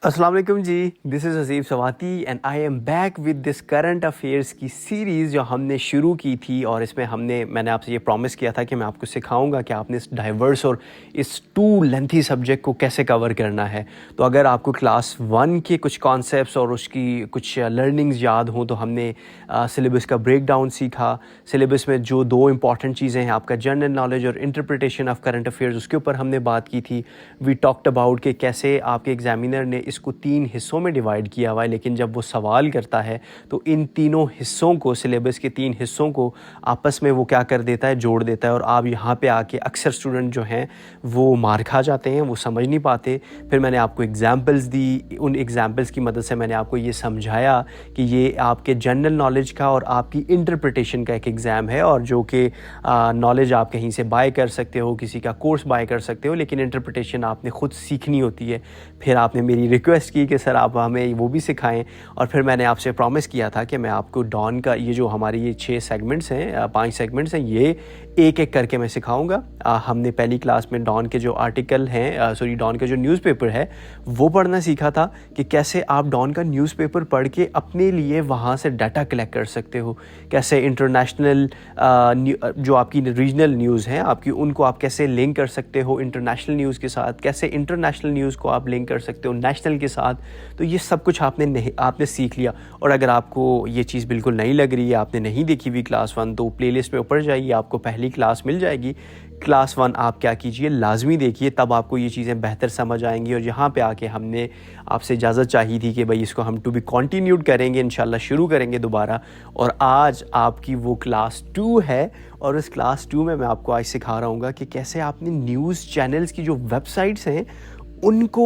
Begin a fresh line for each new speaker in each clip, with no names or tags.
अस्सलाम वालेकुम जी, this is अजीब सवाती and I am back with this current affairs की सीरीज़ जो हमने शुरू की थी। और इसमें मैंने आपसे ये प्रॉमिस किया था कि मैं आपको सिखाऊंगा कि आपने इस डाइवर्स और इस टू लेंथी सब्जेक्ट को कैसे कवर करना है। तो अगर आपको क्लास 1 के कुछ कॉन्सेप्ट्स और उसकी कुछ लर्निंग्स याद हों तो हमने सिलेबस का ब्रेक डाउन सीखा। सिलेबस में जो दो इंपॉर्टेंट चीज़ें हैं, आपका जनरल नॉलेज और इंटरप्रिटेशन ऑफ करंट अफेयर्स, उसके ऊपर हमने बात की थी। वी टॉक्ड अबाउट कि कैसे आपके एग्जामिनर ने इसको 3 हिस्सों में डिवाइड किया हुआ है, लेकिन जब वो सवाल करता है तो इन तीनों हिस्सों को, सिलेबस के 3 हिस्सों को आपस में वो क्या कर देता है, जोड़ देता है। और आप यहाँ पे आके अक्सर स्टूडेंट जो हैं वो मार खा जाते हैं, वो समझ नहीं पाते। फिर मैंने आपको एग्जांपल्स दी, उन एग्जांपल्स की मदद से मैंने आपको ये समझाया कि ये आपके जनरल नॉलेज का और आपकी इंटरप्रिटेशन का एक एग्ज़ाम है, और जो कि नॉलेज आप कहीं से बाय कर सकते हो, किसी का कोर्स बाय कर सकते हो, लेकिन इंटरप्रिटेशन आपने ख़ुद सीखनी होती है। फिर आपने मेरी रिक्वेस्ट की कि सर आप हमें वो भी सिखाएं, और फिर मैंने आपसे प्रॉमिस किया था कि मैं आपको डॉन का ये जो हमारे ये 6 सेगमेंट्स हैं, 5 सेगमेंट्स हैं, ये एक एक करके मैं सिखाऊंगा। हमने पहली क्लास में डॉन के जो आर्टिकल हैं, डॉन का जो न्यूज़पेपर है वो पढ़ना सीखा था कि कैसे आप डॉन का न्यूज़पेपर पढ़ के अपने लिए वहाँ से डाटा कलेक्ट कर सकते हो, कैसे इंटरनेशनल जो आपकी रीजनल न्यूज़ हैं आपकी, उनको आप कैसे लिंक कर सकते हो इंटरनेशनल न्यूज़ के साथ, कैसे इंटरनेशनल न्यूज़ को आप लिंक कर सकते हो नेशनल के साथ। तो ये सब कुछ आपने सीख लिया। और अगर आपको ये चीज़ बिल्कुल नहीं लग रही है, आपने नहीं देखी हुई क्लास 1, तो प्लेलिस्ट में ऊपर जाइए, आपको पहली क्लास मिल जाएगी। क्लास 1 आप क्या कीजिए, लाजमी देखिए, तब आपको ये चीज़ें बेहतर समझ आएंगी। और यहाँ पे आके हमने आपसे इजाज़त चाही थी कि भाई इसको हम टू बी कंटिन्यूड करेंगे, इंशाल्लाह शुरू करेंगे दोबारा। और आज आपकी वो क्लास 2 है, और उस क्लास 2 में मैं आपको आज सिखा रहा हूँ कि कैसे आपने न्यूज़ चैनल्स की जो वेबसाइट्स हैं उनको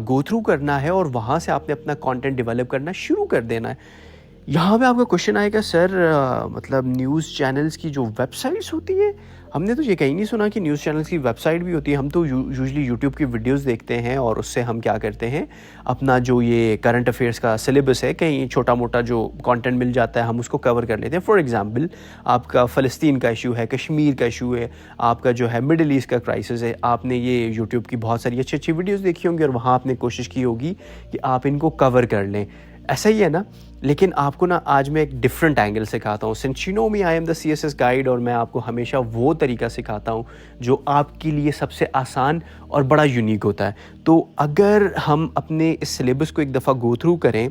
गो थ्रू करना है, और वहाँ से आपने अपना कंटेंट डेवलप करना शुरू कर देना है। यहाँ पे आपका क्वेश्चन आएगा, सर मतलब न्यूज़ चैनल्स की जो वेबसाइट्स होती है, हमने तो ये कहीं नहीं सुना कि न्यूज़ चैनल्स की वेबसाइट भी होती है। हम तो यूजुअली यूट्यूब की वीडियोस देखते हैं, और उससे हम क्या करते हैं, अपना जो ये करंट अफेयर्स का सिलेबस है, कहीं छोटा मोटा जो कंटेंट मिल जाता है हम उसको कवर कर लेते हैं। फॉर एग्जांपल आपका फ़लस्तीन का इशू है, कश्मीर का इशू है, आपका जो है मिडिल ईस्ट का क्राइसिस है, आपने ये यूट्यूब की बहुत सारी अच्छी अच्छी वीडियोज़ देखी होंगी, और वहाँ आपने कोशिश की होगी कि आप इनको कवर कर लें। ऐसा ही है ना। लेकिन आपको ना आज मैं एक डिफरेंट एंगल सिखाता हूँ। Since you know me, I am the CSS guide, और मैं आपको हमेशा वो तरीका सिखाता हूँ जो आपके लिए सबसे आसान और बड़ा यूनिक होता है। तो अगर हम अपने इस सिलेबस को एक दफ़ा गो थ्रू करें,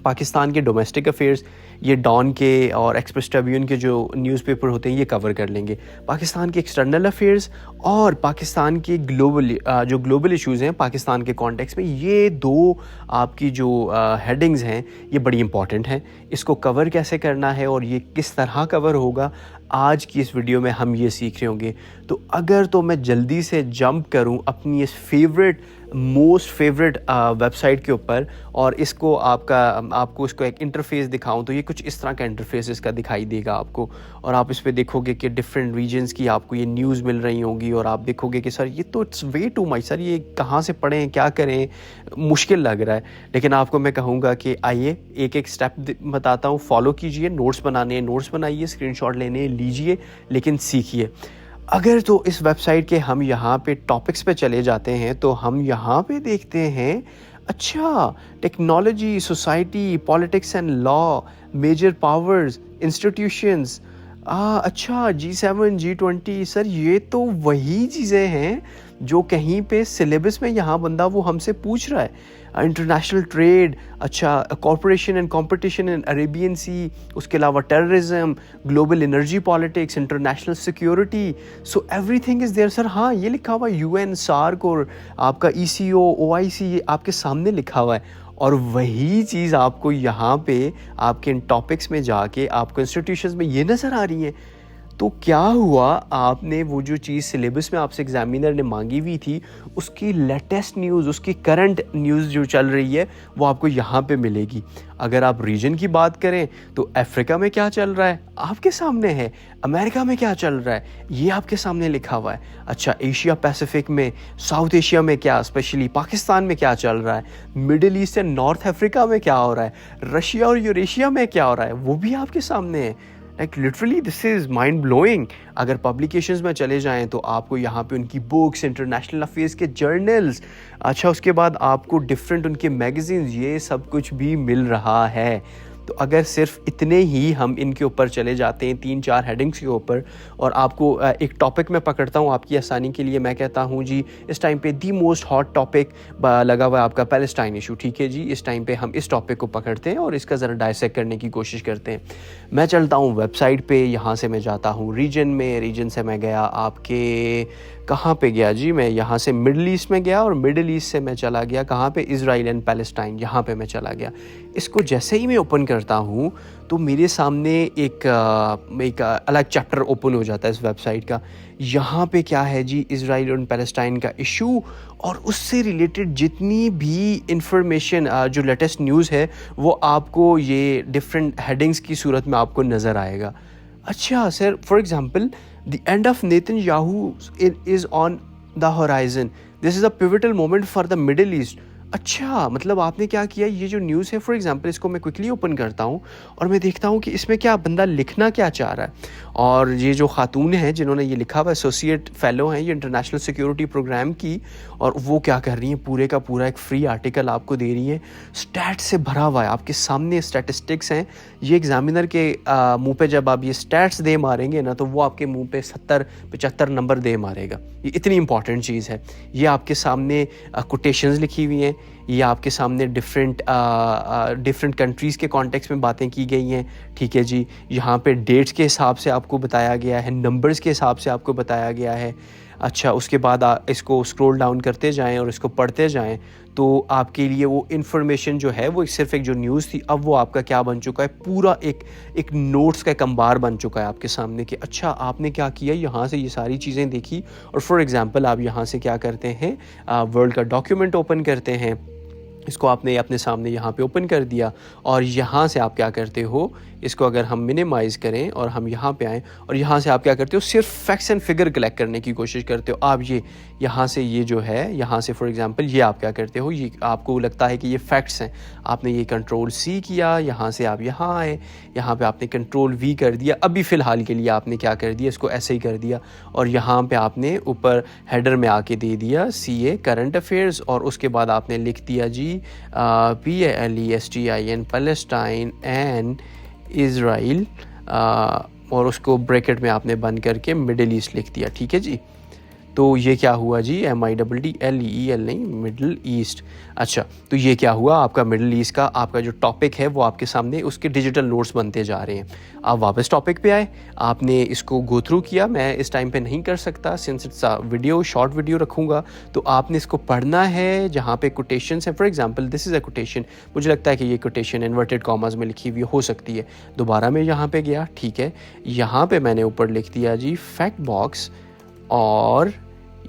पाकिस्तान के डोमेस्टिक अफेयर्स, ये डॉन के और एक्सप्रेस ट्रिब्यून के जो न्यूज़पेपर होते हैं ये कवर कर लेंगे। पाकिस्तान के एक्सटर्नल अफेयर्स और पाकिस्तान के जो ग्लोबल इश्यूज़ हैं पाकिस्तान के कॉन्टेक्स्ट में, ये दो आपकी जो हेडिंग्स हैं ये बड़ी इंपॉर्टेंट हैं। इसको कवर कैसे करना है और ये किस तरह कवर होगा, आज की इस वीडियो में हम ये सीख रहे होंगे। तो अगर तो मैं जल्दी से जंप करूं अपनी इस मोस्ट फेवरेट वेबसाइट के ऊपर, और इसको आपको इसको एक इंटरफेस दिखाऊं, तो ये कुछ इस तरह का इंटरफेस इसका दिखाई देगा आपको। और आप इस पे देखोगे कि डिफरेंट रीजन्स की आपको ये न्यूज़ मिल रही होंगी, और आप देखोगे कि सर ये तो it's way too much, sir ये कहाँ से पढ़ें, क्या करें, मुश्किल लग रहा है। लेकिन आपको मैं कहूँगा कि आइए एक एक स्टेप बताता हूँ, फॉलो कीजिए। नोट्स बनाइए, स्क्रीनशॉट लेने लीजिए, लेकिन सीखिए। अगर तो इस वेबसाइट के हम यहाँ पे टॉपिक्स पे चले जाते हैं, तो हम यहाँ पे देखते हैं, अच्छा, technology, society, politics and law, major powers, institutions, अच्छा, G7, G20, सर ये तो वही चीज़ें हैं जो कहीं पे सिलेबस में यहाँ बंदा वो हमसे पूछ रहा है। इंटरनेशनल ट्रेड, अच्छा, corporation and competition in Arabian Sea, उसके अलावा terrorism, global energy politics, international security, so everything is there. Sir हाँ, ये लिखा हुआ है UN, सार्क और आपका ECO, OIC, ये आपके सामने लिखा हुआ है। और वही चीज़ आपको यहाँ पे आपके इन टॉपिक्स में जाके आपको इंस्टीट्यूशंस में ये नज़र आ रही है। तो क्या हुआ, आपने वो जो चीज़ सिलेबस में आपसे एग्जामिनर ने मांगी हुई थी, उसकी लेटेस्ट न्यूज़, उसकी करंट न्यूज़ जो चल रही है वो आपको यहाँ पे मिलेगी। अगर आप रीजन की बात करें तो अफ्रीका में क्या चल रहा है आपके सामने है, अमेरिका में क्या चल रहा है ये आपके सामने लिखा हुआ है। अच्छा, एशिया पैसिफिक में, साउथ एशिया में क्या, स्पेशली पाकिस्तान में क्या चल रहा है, middle east and north Africa में क्या हो रहा है, रशिया और यूरेशिया में क्या हो रहा है, वो भी आपके सामने है। Like literally this is mind blowing. अगर पब्लिकेशंस में चले जाएं तो आपको यहाँ पे उनकी बुक्स, इंटरनेशनल अफेयर्स के जर्नल्स, अच्छा उसके बाद आपको डिफरेंट उनके मैगजीन्स, ये सब कुछ भी मिल रहा है। तो अगर सिर्फ इतने ही हम इनके ऊपर चले जाते हैं 3-4 हेडिंग्स के ऊपर, और आपको एक टॉपिक में पकड़ता हूँ आपकी आसानी के लिए, मैं कहता हूँ जी इस टाइम पे दी मोस्ट हॉट टॉपिक लगा हुआ है आपका पैलेस्टाइन इशू, ठीक है जी। इस टाइम पे हम इस टॉपिक को पकड़ते हैं और इसका ज़रा डायसेक्ट करने की कोशिश करते हैं। मैं चलता हूँ वेबसाइट पे, यहाँ से मैं जाता हूँ रीजन में, रीजन से मैं गया आपके कहाँ पे गया जी, मैं यहाँ से मिडल ईस्ट में गया, और मिडल ईस्ट से मैं चला गया कहाँ पे, इज़राइल एंड पैलेस्टाइन, यहाँ पे मैं चला गया। इसको जैसे ही मैं ओपन करता हूँ तो मेरे सामने एक अलग चैप्टर ओपन हो जाता है इस वेबसाइट का। यहाँ पे क्या है जी, इज़राइल और पैलेस्टाइन का इशू और उससे रिलेटेड जितनी भी इंफॉर्मेशन, जो लेटेस्ट न्यूज़ है, वो आपको ये डिफरेंट हेडिंग्स की सूरत में आपको नज़र आएगा। अच्छा sir, for example the end of Netanyahu is on the horizon. This is a pivotal moment for the Middle East. अच्छा, मतलब आपने क्या किया, ये जो न्यूज़ है फॉर एग्जांपल, इसको मैं क्विकली ओपन करता हूँ और मैं देखता हूँ कि इसमें क्या बंदा लिखना क्या चाह रहा है। और ये जो खातून है जिन्होंने ये लिखा हुआ, एसोसिएट फेलो हैं ये इंटरनेशनल सिक्योरिटी प्रोग्राम की, और वो क्या कर रही हैं, पूरे का पूरा एक फ्री आर्टिकल आपको दे रही है, स्टैट से भरा हुआ है, आपके सामने स्टैटिस्टिक्स हैं। ये एग्जामिनर के मुंह पे जब आप ये स्टैट्स दे मारेंगे ना, तो वो आपके मुंह पे 70-75 नंबर दे मारेगा। ये इतनी इंपॉर्टेंट चीज़ है। ये आपके सामने कोटेशंस लिखी हुई हैं, ये आपके सामने डिफरेंट कंट्रीज़ के कॉन्टेक्स्ट में बातें की गई हैं, ठीक है जी। यहाँ पे डेट्स के हिसाब से आपको बताया गया है, नंबर्स के हिसाब से आपको बताया गया है। अच्छा, उसके बाद इसको स्क्रॉल डाउन करते जाएं और इसको पढ़ते जाएं, तो आपके लिए वो इन्फॉर्मेशन जो है, वो सिर्फ एक जो न्यूज़ थी, अब वो आपका क्या बन चुका है, पूरा एक नोट्स का एक अंबार बन चुका है आपके सामने कि अच्छा आपने क्या किया, यहाँ से ये सारी चीज़ें देखी। और फॉर एग्जांपल आप यहाँ से क्या करते हैं, वर्ल्ड का डॉक्यूमेंट ओपन करते हैं, इसको आपने अपने सामने यहाँ पे ओपन कर दिया, और यहाँ से आप क्या करते हो, इसको अगर हम मिनिमाइज़ करें और हम यहाँ पे आएँ, और यहाँ से आप क्या करते हो, सिर्फ फैक्ट्स एंड फिगर कलेक्ट करने की कोशिश करते हो। आप ये यहाँ से, ये जो है यहाँ से फॉर एग्जांपल, ये आप क्या करते हो, ये आपको लगता है कि ये फैक्ट्स हैं, आपने ये कंट्रोल C किया, यहाँ से आप यहाँ आए, यहाँ पे आपने कंट्रोल V कर दिया। अभी फ़िलहाल के लिए आपने क्या कर दिया, इसको ऐसे ही कर दिया, और यहाँ पे आपने ऊपर हेडर में आके दे दिया CA करंट अफेयर्स, और उसके बाद आपने लिख दिया जी PALESTIN पैलेस्टाइन एंड इज़राइल, और उसको ब्रैकेट में आपने बंद करके मिडिल ईस्ट लिख दिया, ठीक है जी। तो ये क्या हुआ जी, MIDDLEEL नहीं, मिडल ईस्ट। अच्छा, तो ये क्या हुआ, आपका मिडल ईस्ट का आपका जो टॉपिक है वो आपके सामने उसके डिजिटल नोट्स बनते जा रहे हैं। आप वापस टॉपिक पे आए, आपने इसको गो थ्रू किया। मैं इस टाइम पे नहीं कर सकता since it's a video, short video रखूँगा, तो आपने इसको पढ़ना है। जहाँ पे कोटेशंस है, for example this is a quotation, मुझे लगता है कि ये कोटेशन इन्वर्टेड कॉमास में लिखी हुई हो सकती है। दोबारा मैं यहाँ पे गया, ठीक है, यहाँ पे मैंने ऊपर लिख दिया जी फैक्ट बॉक्स, और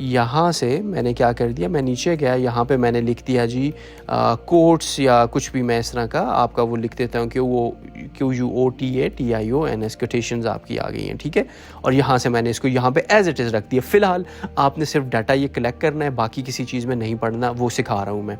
यहाँ से मैंने क्या कर दिया, मैं नीचे गया, यहाँ पे मैंने लिख दिया जी कोट्स या कुछ भी मैं इस तरह का आपका वो लिख देता हूँ कि वो QUOTATIONS कोटेशंस आपकी आ गई हैं, ठीक है। और यहाँ से मैंने इसको यहाँ पे एज इट इज़ रख दिया। फ़िलहाल आपने सिर्फ डाटा ये कलेक्ट करना है, बाकी किसी चीज़ में नहीं पढ़ना, वो सिखा रहा हूँ मैं।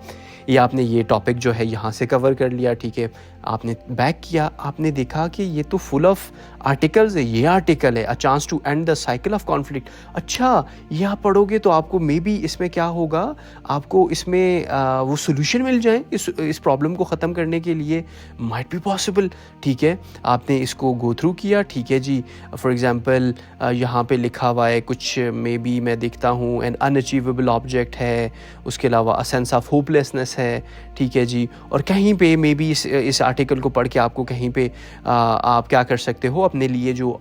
ये आपने ये टॉपिक जो है यहाँ से कवर कर लिया, ठीक है। आपने बैक किया, आपने देखा कि ये तो फुल ऑफ आर्टिकल्स है, ये आर्टिकल है a chance to end the cycle of conflict. अच्छा, ये आप पढ़ोगे तो आपको मे बी इसमें क्या होगा, आपको इसमें वो सोल्यूशन मिल जाए इस प्रॉब्लम को ख़त्म करने के लिए, माइट बी पॉसिबल, ठीक है। आपने इसको गो थ्रू किया, ठीक है जी। फॉर एग्जांपल यहाँ पे लिखा हुआ है कुछ, मे बी मैं देखता हूँ एन अनअचीवेबल ऑब्जेक्ट है, उसके अलावा अ सेंस ऑफ होपलेसनेस है, ठीक है जी। और कहीं पे मे बी इस आर्टिकल को पढ़ के आपको कहीं पे आप क्या कर सकते हो, अपने लिए जो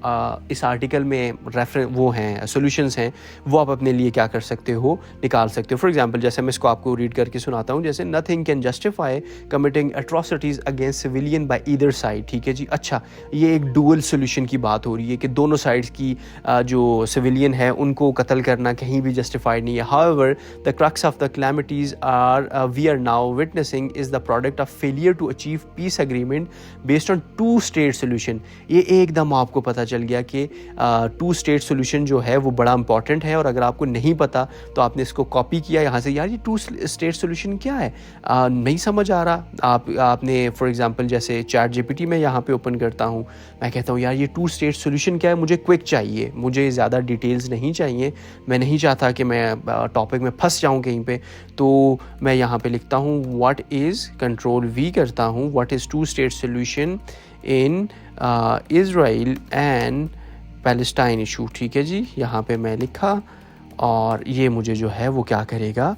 इस आर्टिकल में रेफरेंस वो हैं, सॉल्यूशंस हैं, वो आप अपने लिए क्या कर सकते हो, निकाल सकते हो। फॉर एग्जांपल जैसे मैं इसको आपको रीड करके सुनाता हूँ, जैसे nothing can justify committing atrocities against civilian by either side, ठीक है जी। अच्छा, ये एक डुअल सोल्यूशन की बात हो रही है कि दोनों साइड्स की जो सिविलियन है उनको कत्ल करना कहीं भी जस्टिफाइड नहीं है। However the crux of the calamities are we are now witnessing is the product of failure to achieve peace agreement based on two state solution। ये एकदम आपको पता चल गया कि टू स्टेट सोल्यूशन जो है वो बड़ा इंपॉर्टेंट है, और अगर आपको नहीं पता तो आपने इसको कॉपी किया यहाँ से, यार ये टू स्टेट सोल्यूशन क्या है, नहीं समझ आ रहा। आपने फॉर एग्जांपल जैसे चैट जीपीटी में यहाँ पे ओपन करता हूँ, मैं कहता हूँ यार ये टू स्टेट सोल्यूशन क्या है, मुझे क्विक चाहिए, मुझे ज़्यादा डिटेल्स नहीं चाहिए, मैं नहीं चाहता कि मैं टॉपिक में फंस जाऊँ कहीं पे। तो मैं यहाँ पे लिखता हूँ व्हाट इज़, कंट्रोल वी करता हूँ, what is two state solution in Israel and Palestine issue. ठीक है जी, यहाँ पे मैं लिखा और ये मुझे जो है वो क्या करेगा,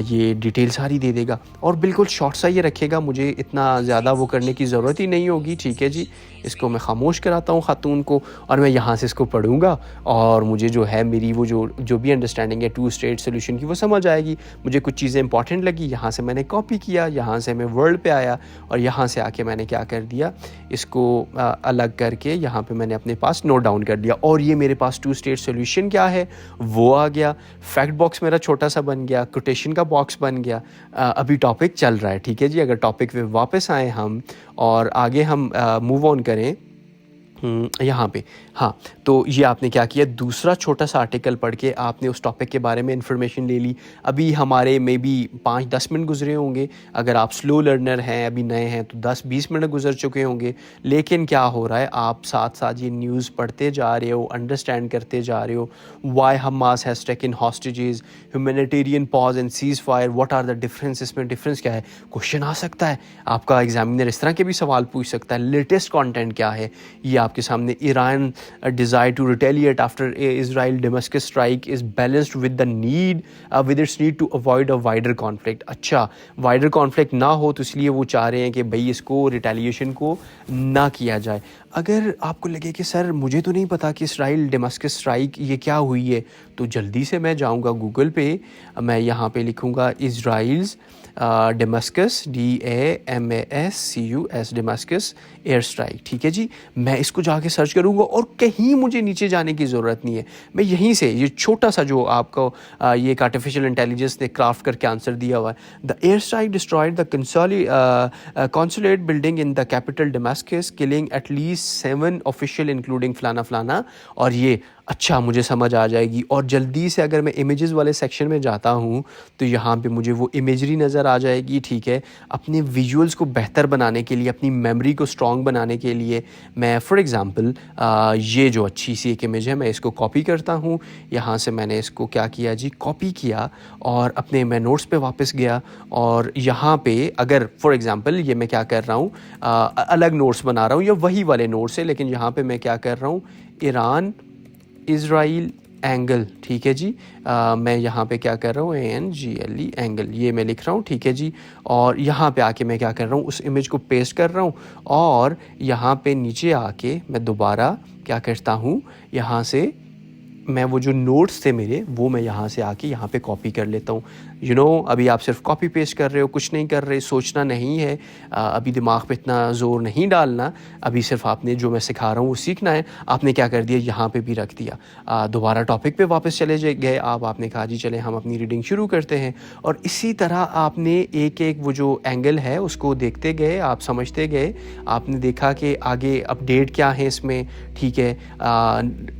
ये डिटेल सारी दे देगा और बिल्कुल शॉर्ट सा ये रखेगा, मुझे इतना ज़्यादा वो करने की ज़रूरत ही नहीं होगी। ठीक है जी, इसको मैं खामोश कराता हूँ खातून को और मैं यहाँ से इसको पढ़ूँगा और मुझे जो है मेरी वो जो भी अंडरस्टैंडिंग है टू स्टेट सोल्यूशन की वो समझ आएगी। मुझे कुछ चीज़ें इंपॉर्टेंट लगी, यहाँ से मैंने कॉपी किया, यहाँ से मैं वर्ल्ड पे आया और यहाँ से आके मैंने क्या कर दिया, इसको अलग करके यहाँ पे मैंने अपने पास नोट डाउन कर दिया और ये मेरे पास टू स्टेट सोल्यूशन क्या है वो आ गया। फैक्ट बॉक्स मेरा छोटा सा बन गया, कोटेशन का बॉक्स बन गया। अभी टॉपिक चल रहा है। ठीक है जी, अगर टॉपिक पे वापस आए हम और आगे हम मूव ऑन करें यहाँ पे, हाँ, तो ये आपने क्या किया, दूसरा छोटा सा आर्टिकल पढ़ के आपने उस टॉपिक के बारे में इन्फॉर्मेशन ले ली। अभी हमारे मे बी 5-10 मिनट गुजरे होंगे, अगर आप स्लो लर्नर हैं, अभी नए हैं तो 10-20 मिनट गुजर चुके होंगे। लेकिन क्या हो रहा है, आप साथ साथ ये न्यूज़ पढ़ते जा रहे हो, अंडरस्टैंड करते जा रहे हो। Why Hamas has taken hostages, humanitarian pause and ceasefire, what are the difference, इसमें डिफरेंस क्या है, क्वेश्चन आ सकता है आपका, एग्जामिनर इस तरह के भी सवाल पूछ सकता है। लेटेस्ट कॉन्टेंट क्या है ये आपके सामने, Iran desire to retaliate after Israel Damascus strike is balanced with the need with its need to avoid a wider conflict। अच्छा, wider conflict ना हो तो इसलिए वो चाह रहे हैं कि भाई इसको रिटेलिएशन को ना किया जाए। अगर आपको लगे कि सर मुझे तो नहीं पता कि इसराइल डेमस्कस स्ट्राइक ये क्या हुई है, तो जल्दी से मैं जाऊंगा गूगल पे, मैं यहाँ पे लिखूँगा Israel's Damascus DAMASCUS Damascus air strike. ठीक है जी, मैं इसको जाके सर्च करूँगा और कहीं मुझे नीचे जाने की ज़रूरत नहीं है, मैं यहीं से ये छोटा सा जो आपको ये एक आर्टिफिशियल इंटेलिजेंस ने क्राफ्ट करके आंसर दिया हुआ है, the air strike destroyed the consulate building in the capital Damascus killing at least 7 official including फलाना फलाना। और ये अच्छा मुझे समझ आ जाएगी। और जल्दी से अगर मैं इमेजेस वाले सेक्शन में जाता हूँ तो यहाँ पे मुझे वो इमेजरी नज़र आ जाएगी। ठीक है, अपने विजुअल्स को बेहतर बनाने के लिए, अपनी मेमोरी को स्ट्रॉन्ग बनाने के लिए मैं फॉर एग्ज़ाम्पल ये जो अच्छी सी एक इमेज है मैं इसको कॉपी करता हूँ। यहाँ से मैंने इसको क्या किया जी, कॉपी किया और अपने मैं नोट्स पे वापस गया और यहाँ पे अगर फॉर एग्ज़ाम्पल ये मैं क्या कर रहा हूँ, अलग नोट्स बना रहा हूँ या वही वाले नोट्स है, लेकिन यहाँ पे मैं क्या कर रहा हूँ, ईरान इज़राइल एंगल। ठीक है जी, मैं यहाँ पे क्या कर रहा हूँ, ANGLE एंगल, ये मैं लिख रहा हूँ। ठीक है जी, और यहाँ पे आके मैं क्या कर रहा हूँ, उस इमेज को पेस्ट कर रहा हूँ और यहाँ पे नीचे आके मैं दोबारा क्या करता हूँ, यहाँ से मैं वो जो नोट्स थे मेरे वो मैं यहाँ से आके यहाँ पे कॉपी कर लेता हूँ। अभी आप सिर्फ कॉपी पेस्ट कर रहे हो, कुछ नहीं कर रहे, सोचना नहीं है, अभी दिमाग पे इतना ज़ोर नहीं डालना, अभी सिर्फ आपने जो मैं सिखा रहा हूँ वो सीखना है। आपने क्या कर दिया, यहाँ पे भी रख दिया। दोबारा टॉपिक पे वापस चले गए आपने कहा जी चले हम अपनी रीडिंग शुरू करते हैं और इसी तरह आपने एक एक वो जो एंगल है उसको देखते गए, आप समझते गए, आपने देखा कि आगे अपडेट क्या है इसमें। ठीक है,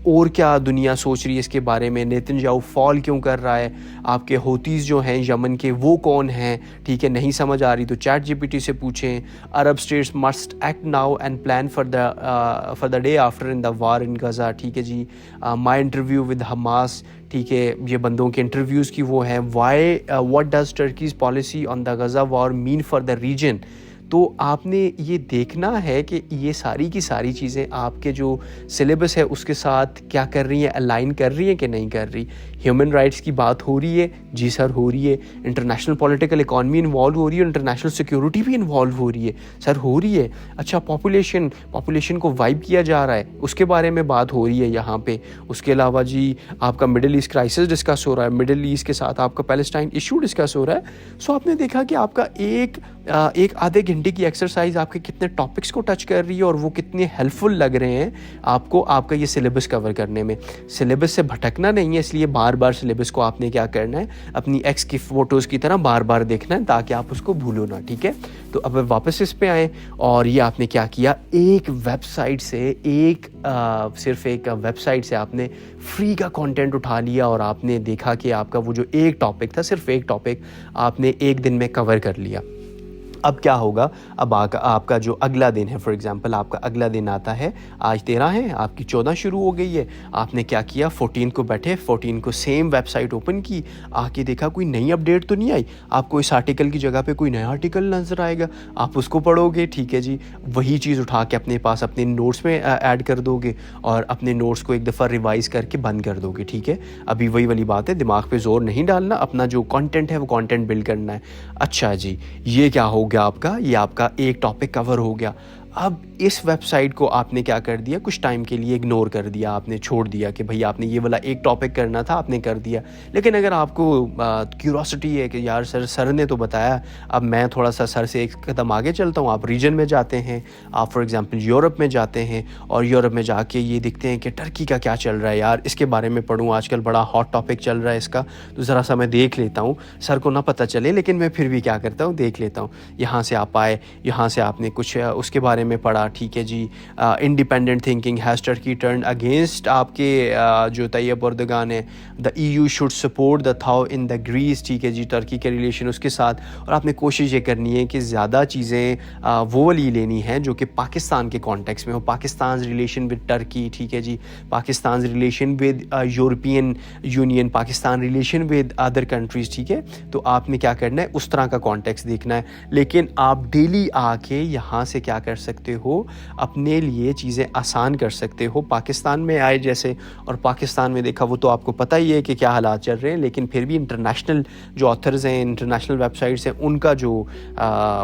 और क्या दुनिया सोच रही है इसके बारे में, नेतन्याहू फॉल क्यों कर रहा है, आपके होतीज़ जो हैं यमन के वो कौन हैं। ठीक है, नहीं समझ आ रही तो चैट जीपीटी से पूछें। Arab states must act now and plan for the day after in the war in Gaza. ठीक है जी, माई इंटरव्यू विद हमास। ठीक है, ये बंदों के इंटरव्यूज़ की वो हैं। Why what does Turkey's policy on the Gaza war mean for the region. तो आपने ये देखना है कि ये सारी की सारी चीज़ें आपके जो सिलेबस है उसके साथ क्या कर रही हैं, अलाइन कर रही हैं कि नहीं कर रही। ह्यूमन राइट्स की बात हो रही है, जी सर हो रही है। इंटरनेशनल पॉलिटिकल इकॉनमी इन्वॉल्व हो रही है, इंटरनेशनल सिक्योरिटी भी इन्वॉल्व हो रही है, सर हो रही है। अच्छा, पॉपुलेशन को वाइप किया जा रहा है, उसके बारे में बात हो रही है यहाँ पे। उसके अलावा जी आपका मिडिल ईस्ट क्राइसिस डिस्कस हो रहा है, मिडिल ईस्ट के साथ आपका पैलेस्टाइन इशू डिस्कस हो रहा है। सो आपने देखा कि आपका एक एक आधे घंटे की एक्सरसाइज आपके कितने टॉपिक्स को टच कर रही है और वो कितने हेल्पफुल लग रहे हैं आपको आपका ये सिलेबस कवर करने में। सिलेबस से भटकना नहीं है, इसलिए बार बार सिलेबस को आपने क्या करना है, अपनी एक्स की फ़ोटोज़ की तरह बार बार देखना है ताकि आप उसको भूलो ना, ठीक है। तो अब वापस इस पे आएँ और ये आपने क्या किया, एक वेबसाइट से सिर्फ एक वेबसाइट से आपने फ्री का कंटेंट उठा लिया और आपने देखा कि आपका वो जो एक टॉपिक था, सिर्फ एक टॉपिक आपने एक दिन में कवर कर लिया। अब क्या होगा, अब आपका जो अगला दिन है, फॉर एग्जांपल आपका अगला दिन आता है, आज 13 है, आपकी 14 शुरू हो गई है, आपने क्या किया, 14 को बैठे, 14 को सेम वेबसाइट ओपन की, आके देखा कोई नई अपडेट तो नहीं आई, आपको इस आर्टिकल की जगह पे कोई नया आर्टिकल नज़र आएगा, आप उसको पढ़ोगे, ठीक है जी। वही चीज़ उठा के अपने पास अपने नोट्स में ऐड कर दोगे और अपने नोट्स को एक दफ़ा रिवाइज़ करके बंद कर दोगे, ठीक है। अभी वही वाली बात है, दिमाग पे जोर नहीं डालना, अपना जो कंटेंट है वो कंटेंट बिल्ड करना है। अच्छा जी, ये क्या हो गया आपका, ये आपका एक टॉपिक कवर हो गया। अब इस वेबसाइट को आपने क्या कर दिया, कुछ टाइम के लिए इग्नोर कर दिया, आपने छोड़ दिया कि भाई आपने ये वाला एक टॉपिक करना था, आपने कर दिया। लेकिन अगर आपको क्यूरोसिटी है कि यार सर ने तो बताया, अब मैं थोड़ा सा सर से एक कदम आगे चलता हूँ, आप रीजन में जाते हैं, आप फॉर एग्जांपल यूरोप में जाते हैं और यूरोप में जाके ये देखते हैं कि टर्की का क्या चल रहा है, यार इसके बारे में पढ़ूँ, आजकल बड़ा हॉट टॉपिक चल रहा है इसका, तो ज़रा सा मैं देख लेता हूँ। सर को ना पता चले लेकिन मैं फिर भी क्या करता हूँ, देख लेता हूँ। यहाँ से आप आए, यहाँ से आपने कुछ उसके बारे में पढ़ा, ठीक है जी। Independent thinking, has Turkey turn against आपके जो तैयब अर्दोगान है, the EU should support the thaw in the Greece, ठीक है जी, टर्की के रिलेशन उसके साथ। और आपने कोशिश ये करनी है कि ज़्यादा चीज़ें वो वाली लेनी है जो कि पाकिस्तान के कॉन्टेक्स्ट में हो, पाकिस्तान रिलेशन विद टर्की, ठीक है जी, Pakistan relation with European Union, Pakistan relation with other countries, ठीक है। तो आपने क्या करना है, उस तरह का कॉन्टेक्स्ट देखना है। लेकिन आप डेली आके यहाँ से क्या कर सकते हो, अपने लिए चीज़ें आसान कर सकते हो। पाकिस्तान में आए जैसे, और पाकिस्तान में देखा, वो तो आपको पता ही है कि क्या हालात चल रहे हैं, लेकिन फिर भी इंटरनेशनल जो ऑथर्स हैं, इंटरनेशनल वेबसाइट्स हैं, उनका जो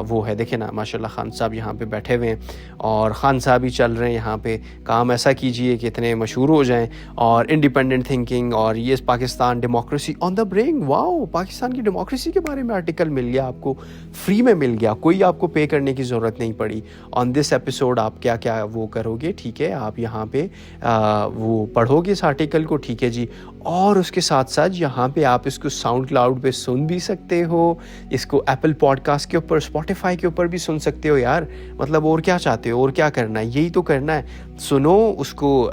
वो है, देखे ना माशाल्लाह खान साहब यहाँ पे बैठे हुए हैं और खान साहब ही चल रहे हैं यहाँ पे, काम ऐसा कीजिए कि इतने मशहूर हो जाएं। और इंडिपेंडेंट थिंकिंग और ये Pakistan democracy on the brink, wow, Pakistan की डेमोक्रेसी के बारे में आर्टिकल मिल गया आपको, फ्री में मिल गया, कोई आपको पे करने की ज़रूरत नहीं पड़ी। ऑन दिस एपिसोड आप क्या क्या वो करोगे, ठीक है, आप यहाँ पे वो पढ़ोगे इस आर्टिकल को, ठीक है जी। और उसके साथ साथ यहाँ पे आप इसको साउंड क्लाउड पे सुन भी सकते हो, इसको एप्पल पॉडकास्ट के ऊपर, स्पॉटिफाई के ऊपर भी सुन सकते हो यार। मतलब और क्या चाहते हो, और क्या करना है, यही तो करना है, सुनो उसको,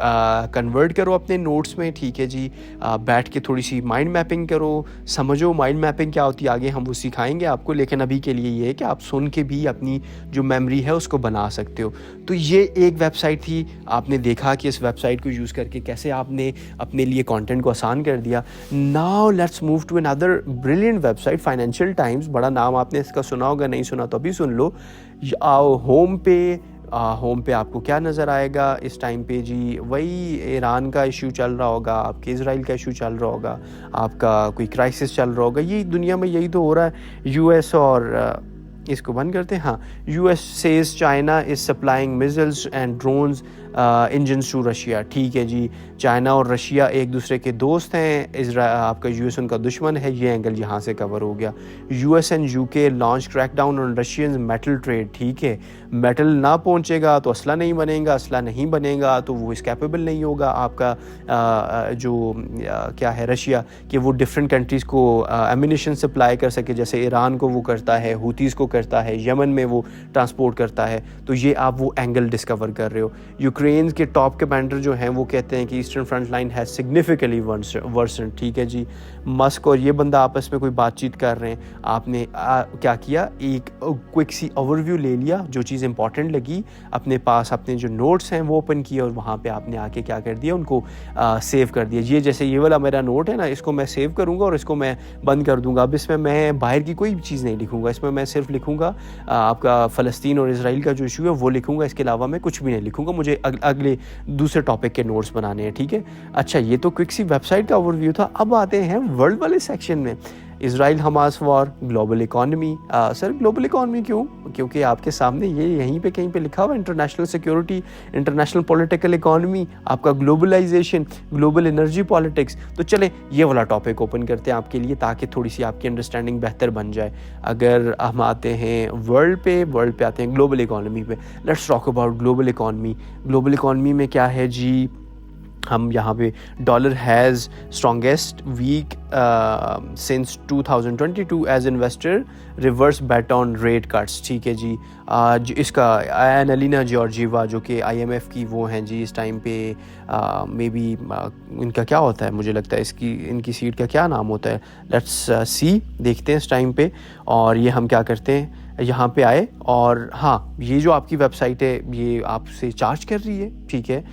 कन्वर्ट करो अपने नोट्स में, ठीक है जी। बैठ के थोड़ी सी माइंड मैपिंग करो, समझो माइंड मैपिंग क्या होती है, आगे हम वो सिखाएंगे आपको, लेकिन अभी के लिए ये है कि आप सुन के भी अपनी जो मेमोरी है उसको बना सकते हो। तो ये एक वेबसाइट थी, आपने देखा कि इस वेबसाइट को यूज़ करके कैसे आपने अपने लिए कंटेंट को आसान कर दिया। Now let's move to another brilliant website, Financial Times, बड़ा नाम आपने इसका सुना होगा, नहीं सुना तो अभी सुन लो। आओ होम पे आपको क्या नज़र आएगा इस टाइम पे जी, वही ईरान का इशू चल रहा होगा, आपके इजराइल का इशू चल रहा होगा, आपका कोई क्राइसिस चल रहा होगा, यही दुनिया में यही तो हो रहा है। US और इसको बंद करते हैं, हाँ, US says China is supplying missiles and drones engines to Russia, ठीक है जी। चाइना और रशिया एक दूसरे के दोस्त हैं, आपका US उनका दुश्मन है, ये एंगल यहाँ से कवर हो गया। US and UK launch crackdown on Russian metal trade, ठीक है। मेटल ना पहुँचेगा तो असला नहीं बनेगा, असला नहीं बनेगा तो वो इस कैपेबल नहीं होगा आपका क्या है रशिया, कि वो डिफरेंट कंट्रीज़ को एमिनिशन सप्लाई कर सके, जैसे ईरान को वो करता है, हुतीज़ को करता है, यमन में वो ट्रांसपोर्ट करता है। तो ये आप वो एंगल डिस्कवर कर रहे हो। यूक्रेन के टॉप कमांडर जो हैं वो कहते हैं कि eastern front line has significantly worsen, ठीक है जी। मस्क और ये बंदा आपस में कोई बातचीत कर रहे हैं, आपने क्या किया, एक क्विक सी ओवरव्यू ले लिया, जो चीज़ इंपॉर्टेंट लगी अपने पास, अपने जो नोट्स हैं वो ओपन किए और वहाँ पे आपने आके क्या कर दिया, उनको सेव कर दिया। ये जैसे ये वाला मेरा नोट है ना, इसको मैं सेव करूँगा और इसको मैं बंद कर दूँगा। अब इसमें मैं बाहर की कोई चीज़ नहीं लिखूँगा, इसमें मैं सिर्फ लिखूँगा आपका फ़लस्तीन और इजराइल का जो इशू है वो लिखूँगा, इसके अलावा मैं कुछ भी नहीं लिखूँगा, मुझे अगले दूसरे टॉपिक के नोट्स बनाने हैं, ठीक है। अच्छा, ये तो क्विक सी वेबसाइट का ओवरव्यू था। अब आते हैं वर्ल्ड वाले सेक्शन में। Israel Hamas war, global economy. Sir global economy क्यों? क्योंकि आपके सामने ये यहीं पे कहीं पे लिखा हुआ international security, international political economy, आपका ग्लोबलाइजेशन, ग्लोबल एनर्जी पॉलिटिक्स। तो चले ये वाला टॉपिक ओपन करते हैं आपके लिए, ताकि थोड़ी सी आपकी अंडरस्टैंडिंग बेहतर बन जाए। अगर हम आते हैं वर्ल्ड पे आते हैं ग्लोबल इकॉनमी पे। Let's talk about global economy. Global economy में क्या है जी, हम यहाँ पे dollar has strongest week since 2022 as investor reverse bet on rate cuts. ठीक है जी। इसका एनालिना जॉर्जिवा जो कि IMF की वो हैं जी, इस टाइम पे मे बी इनका क्या होता है, मुझे लगता है इनकी सीट का क्या नाम होता है, लेट्स सी, देखते हैं इस टाइम पे। और ये हम क्या करते हैं, यहाँ पे आए और हाँ, ये जो आपकी वेबसाइट है ये आपसे चार्ज कर रही है। ठीक है,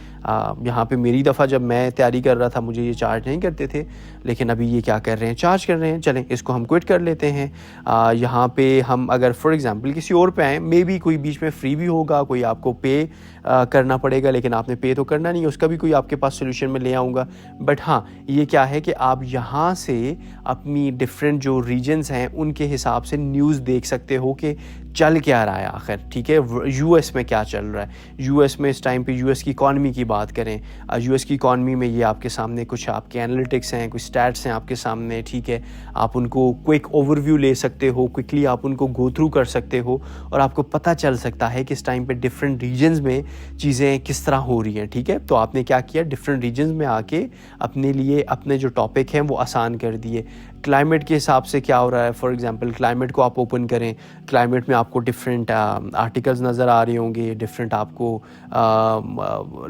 यहाँ पे मेरी दफ़ा जब मैं तैयारी कर रहा था मुझे ये चार्ज नहीं करते थे, लेकिन अभी ये क्या कर रहे हैं, चार्ज कर रहे हैं। चलें इसको हम क्विट कर लेते हैं। यहाँ पे हम अगर फॉर एग्जांपल किसी और पे आएँ, मे बी कोई बीच में फ्री भी होगा, कोई आपको पे करना पड़ेगा, लेकिन आपने पे तो करना नहीं है, उसका भी कोई आपके पास सोल्यूशन में ले आऊँगा। बट हाँ, ये क्या है कि आप यहाँ से अपनी डिफरेंट जो रीजन्स हैं उनके हिसाब से न्यूज़ देख सकते हो कि चल क्या रहा है आखिर। ठीक है, US में क्या चल रहा है, US में इस टाइम पे US की इकॉनमी की बात करें, US की इकॉनमी में ये आपके सामने कुछ आपके एनालिटिक्स हैं, कुछ स्टैट्स हैं आपके सामने। ठीक है, आप उनको क्विक ओवरव्यू ले सकते हो, क्विकली आप उनको गो थ्रू कर सकते हो और आपको पता चल सकता है कि इस टाइम पे डिफरेंट रीजन्स में चीज़ें किस तरह हो रही हैं। ठीक है, तो आपने क्या किया, डिफरेंट रीजन्स में आके अपने लिए अपने जो टॉपिक हैं वो आसान कर दिए। क्लाइमेट के हिसाब से क्या हो रहा है, फॉर एग्जांपल क्लाइमेट को आप ओपन करें, क्लाइमेट में आपको डिफरेंट आर्टिकल्स नज़र आ रहे होंगे, डिफरेंट आपको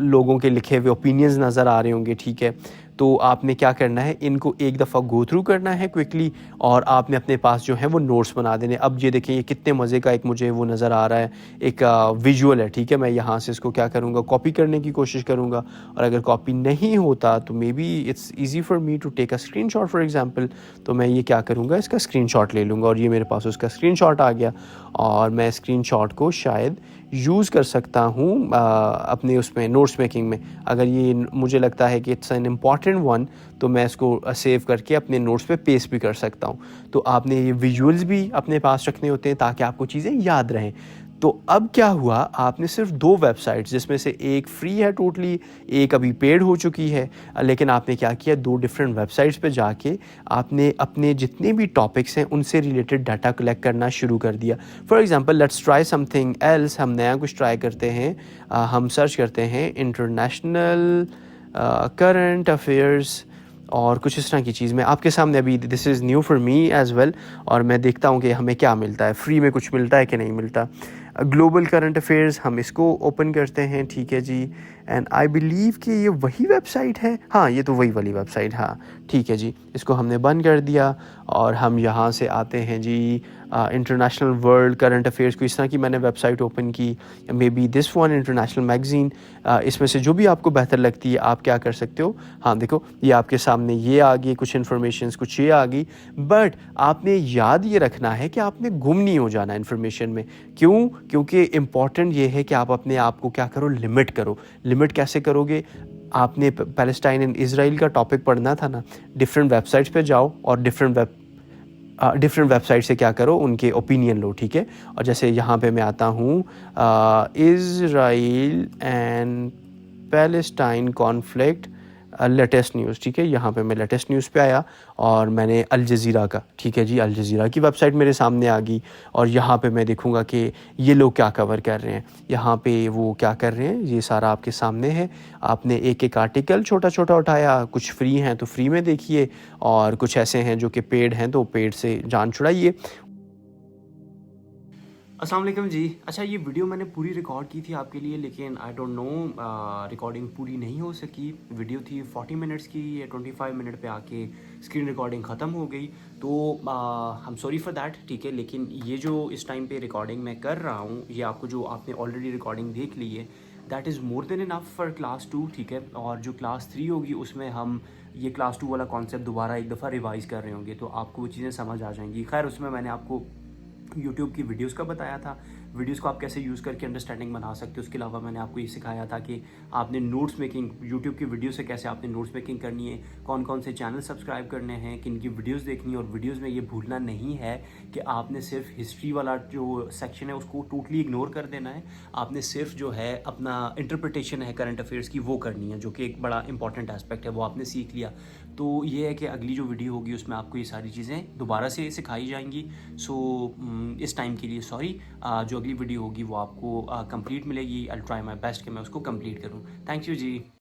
लोगों के लिखे हुए ओपिनियंस नज़र आ रहे होंगे। ठीक है, तो आपने क्या करना है, इनको एक दफ़ा गो थ्रू करना है क्विकली और आपने अपने पास जो है वो नोट्स बना देने। अब ये देखें, ये कितने मज़े का एक मुझे वो नज़र आ रहा है, एक विजुअल है। ठीक है, मैं यहाँ से इसको क्या करूँगा, कॉपी करने की कोशिश करूँगा, और अगर कॉपी नहीं होता तो maybe it's easy for me to take a screenshot for example. तो मैं ये क्या करूँगा, इसका स्क्रीनशॉट ले लूँगा और ये मेरे पास उसका स्क्रीनशॉट आ गया और मैं स्क्रीनशॉट को शायद यूज़ कर सकता हूँ अपने उसमें नोट्स मेकिंग में। अगर ये मुझे लगता है कि इट्स एन इम्पॉर्टेंट वन तो मैं इसको सेव करके अपने नोट्स पे पेस्ट भी कर सकता हूँ। तो आपने ये विजुअल्स भी अपने पास रखने होते हैं ताकि आपको चीज़ें याद रहें। तो अब क्या हुआ, आपने सिर्फ 2 वेबसाइट्स, जिसमें से एक फ्री है टोटली, एक अभी पेड हो चुकी है, लेकिन आपने क्या किया, 2 डिफरेंट वेबसाइट्स पे जाके आपने अपने जितने भी टॉपिक्स हैं उनसे रिलेटेड डाटा कलेक्ट करना शुरू कर दिया। For example let's try something else, हम नया कुछ ट्राई करते हैं। हम सर्च करते हैं इंटरनेशनल करंट अफेयर्स और कुछ इस तरह की चीज़। मैं आपके सामने अभी, this is new for me as well, और मैं देखता हूँ कि हमें क्या मिलता है, फ्री में कुछ मिलता है कि नहीं मिलता। ग्लोबल करंट अफेयर्स, हम इसको ओपन करते हैं। ठीक है जी, एंड आई बिलीव कि ये वही वेबसाइट है। हाँ, ये तो वही वाली वेबसाइट, हाँ ठीक है जी। इसको हमने बंद कर दिया और हम यहाँ से आते हैं जी इंटरनेशनल वर्ल्ड करंट अफेयर्स को। इस तरह की मैंने वेबसाइट ओपन की, may be this one, international magazine. इसमें से जो भी आपको बेहतर लगती है आप क्या कर सकते हो। हाँ देखो, ये आपके सामने ये आ गई कुछ इन्फॉर्मेशन, कुछ ये आ गई, बट आपने याद ये रखना है कि आपने गुम नहीं हो जाना इन्फॉर्मेशन में। क्यों? क्योंकि इम्पॉर्टेंट ये है कि आप अपने आप को क्या करो, लिमिट करो। लिमिट कैसे करोगे? आपने पैलेस्टाइन एंड इजराइल का टॉपिक पढ़ना था ना, डिफरेंट वेबसाइट्स पे जाओ और डिफरेंट वेबसाइट से क्या करो, उनके ओपिनियन लो। ठीक है, और जैसे यहाँ पे मैं आता हूँ Israel and Palestine conflict latest news. ठीक है, यहाँ पे मैं लेटेस्ट न्यूज़ पे आया और मैंने अल जज़ीरा का, ठीक है जी, अल जज़ीरा की वेबसाइट मेरे सामने आ गई और यहाँ पे मैं देखूँगा कि ये लोग क्या कवर कर रहे हैं, यहाँ पे वो क्या कर रहे हैं, ये सारा आपके सामने है। आपने एक एक आर्टिकल छोटा छोटा उठाया, कुछ फ्री हैं तो फ्री में देखिए और कुछ ऐसे हैं जो कि पेड हैं तो पेड से जान छुड़ाइए। अस्सलाम वालेकुम जी। अच्छा, ये वीडियो मैंने पूरी रिकॉर्ड की थी आपके लिए, लेकिन आई डोंट नो रिकॉर्डिंग पूरी नहीं हो सकी। वीडियो थी 40 मिनट्स की, ये 25 मिनट पे आके स्क्रीन रिकॉर्डिंग ख़त्म हो गई, तो I am sorry for that. ठीक है, लेकिन ये जो इस टाइम पे रिकॉर्डिंग मैं कर रहा हूँ, ये आपको जो आपने ऑलरेडी रिकॉर्डिंग देख ली है, that is more than enough for class 2। ठीक है, और जो क्लास 3 होगी उसमें हम ये क्लास 2 वाला कॉन्सेप्ट दोबारा एक दफ़ा रिवाइज़ कर रहे होंगे, तो आपको वो चीज़ें समझ आ जाएंगी। खैर, उसमें मैंने आपको यूट्यूब की वीडियोस का बताया था, वीडियोज़ को आप कैसे यूज़ करके अंडरस्टैंडिंग बना सकते हो। उसके अलावा मैंने आपको ये सिखाया था कि आपने नोट्स मेकिंग यूट्यूब की वीडियो से कैसे आपने नोट्स मेकिंग करनी है, कौन कौन से चैनल सब्सक्राइब करने हैं, किन की वीडियोज़ देखनी है। और वीडियोज़ में ये भूलना नहीं है कि आपने सिर्फ हिस्ट्री वाला जो सेक्शन है उसको टोटली इग्नोर कर देना है। आपने सिर्फ जो है अपना इंटरप्रिटेशन है करंट अफेयर्स की वो करनी है, जो कि एक बड़ा इंपॉर्टेंट एस्पेक्ट है, वो आपने सीख लिया। तो ये है कि अगली जो वीडियो होगी उसमें आपको ये सारी चीज़ें दोबारा से सिखाई जाएंगी। सो इस टाइम के लिए सॉरी। जो अगली वीडियो होगी वो आपको कंप्लीट मिलेगी। आई ट्राई माई बेस्ट कि मैं उसको कंप्लीट करूँ। Thank you ji.